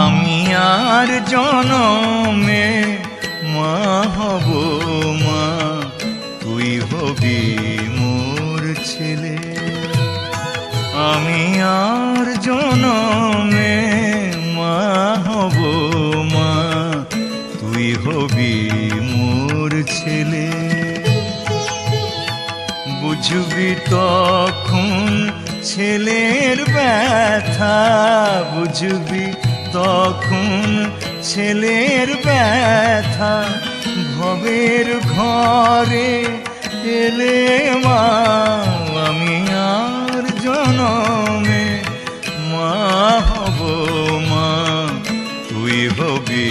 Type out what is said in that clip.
আমি আর জনমে মা হব মা, তুই হবি মোর ছেলে। আমি আর জনমে মা হব মা, তুই হবি মোর ছেলে। বুঝবি তখন ছেলের ব্যথা, বুঝবি তখন ছেলের ব্যথা। ভবের ঘরে এলে মা, আমি আর জনমে মা হব মা, তুই হবি